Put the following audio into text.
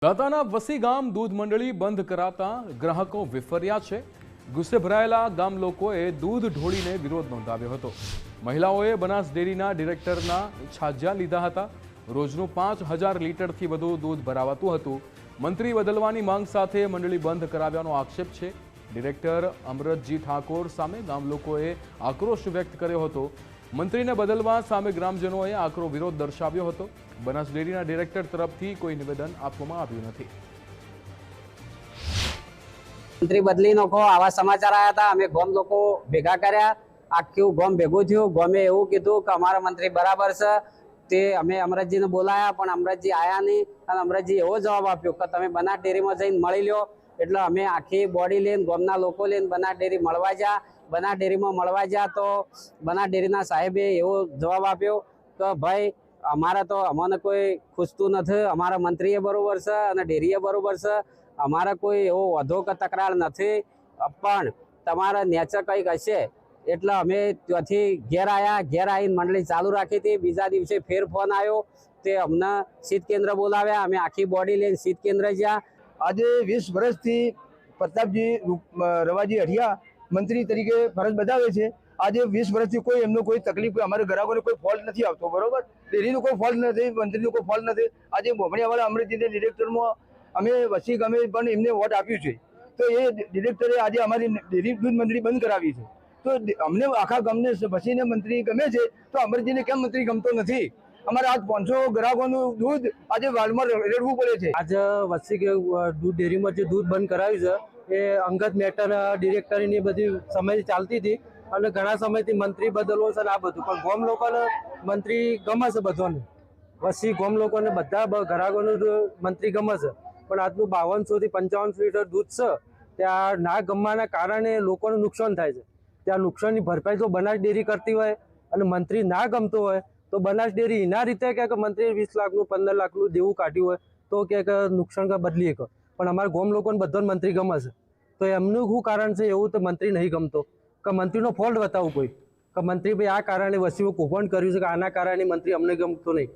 દાંતાના વસી ગામ દૂધ મંડળી બંધ કરાતા ગ્રાહકો વિફર્યા છે। ગુસ્સે ભરાયેલા ગામ લોકોએ દૂધ ઢોળીને વિરોધ નોંધાવ્યો હતો। મહિલાઓએ બનાસ ડેરીના ડિરેક્ટરના છાજ્યા લીધા હતા। રોજનું 5000 લીટરથી વધુ દૂધ ભરાવાતું હતું। મંત્રી બદલવાની માંગ સાથે મંડળી બંધ કરાવ્યાનો આક્ષેપ છે। ડિરેક્ટર અમરતજી ઠાકોર સામે ગામ લોકોએ આક્રોશ વ્યક્ત કર્યો હતો। મંત્રીને બદલવા સામે ગ્રામજનોએ આકરો વિરોધ દર્શાવ્યો હતો। બનાસ ડેરીના ડિરેક્ટર તરફથી કોઈ નિવેદન આપવામાં આવ્યું નથી। મંત્રી બદલી નોખો આવા સમાચાર આવ્યા હતા। અમે ગામ લોકો ભેગા કર્યા, આખું ગામ ભેગું થયું। ગામે એવું કીધું કે અમારા મંત્રી બરાબર છે। તે અમે અમરતજીને બોલાયા પણ અમરતજી આયા નહીં અને અમરતજી એવો જવાબ આપ્યો કે તમે બનાસ ડેરીમાં જઈને મળી લ્યો। એટલે અમે આખી બોડી લઈને ગામના લોકો લઈને બનાસ ડેરી મળવા ગયા। બનાસ ડેરીમાં મળવા ગયા તો બનાસ ડેરીના સાહેબે એવો જવાબ આપ્યો કે ભાઈ અમારે તો અમને કોઈ ખુશતું નથી। અમારા મંત્રીએ બરોબર છે અને ડેરીએ બરોબર છે। અમારે કોઈ એવો વધો કે તકરાર નથી, પણ તમારા નેચર કંઈક હશે એટલે અમે ત્યાંથી ઘેર આવ્યા। ઘેર આવીને મંડળી ચાલુ રાખી હતી। બીજા દિવસે ફેર ફોન આવ્યો, તે અમને શીત કેન્દ્ર બોલાવ્યા। અમે આખી બોડી લઈને શીત કેન્દ્ર ગયા। આજે 20 વર્ષથી પ્રતાપજી રવાજી હરિયા મંત્રી તરીકે ફરજ બજાવે છે। આજે 20 વર્ષથી કોઈ એમનો કોઈ તકલીફ, અમારે ગ્રાહકોને કોઈ ફોલ્ટ નથી આવતો, બરોબર। ડેરીનો કોઈ ફોલ્ટ નથી, મંત્રીનો કોઈ ફોલ્ટ નથી। આજે મોભણિયાવાળા અમૃતજીને ડિરેક્ટરમાં અમે વસી ગામે પણ એમને વોટ આપ્યું છે, તો એ ડિરેક્ટરે આજે અમારી ડેરી દૂધ મંડળી બંધ કરાવી છે। તો અમને આખા ગામને વસીને મંત્રી ગમે છે, તો અમરજીને કેમ મંત્રી ગમતો નથી? અમારે આજ 500 ગ્રાહકોનું દૂધ આજે વાલમાં રેડવું પડે છે। આજે વસી દૂધ ડેરીમાં જે દૂધ બંધ કરાવ્યું છે એ અંગત મેટર ડિરેક્ટરની બધી સમય ચાલતી હતી અને ઘણા સમયથી મંત્રી બદલવો છે ને આ બધું, પણ ગામ લોકોને મંત્રી ગમે છે બધાને। વસી ગામ લોકોને બધા ગ્રાહકોનું મંત્રી ગમે છે, પણ આજનું 5200 થી 5500 લીટર દૂધ છે ત્યાં ના ગમવાના કારણે લોકોને નુકસાન થાય છે। ત્યાં નુકસાનની ભરપાઈ જો બનાસ ડેરી કરતી હોય અને મંત્રી ના ગમતો હોય તો બનાસ ડેરી એના રીતે કે મંત્રીએ 20 લાખનું 15 લાખનું દેવું કાઢ્યું હોય તો કે નુકસાન બદલી શકે, પણ અમારા ગામ લોકોને બધાને મંત્રી ગમે છે। તો એમનું શું કારણ છે એવું તો મંત્રી નહીં ગમતો કે મંત્રીનો ફોલ્ટ બતાવું કોઈ કે મંત્રી ભાઈ આ કારણે વસીમાં કૌભાંડ કર્યું છે કે આના કારણે મંત્રી અમને ગમતો નહીં।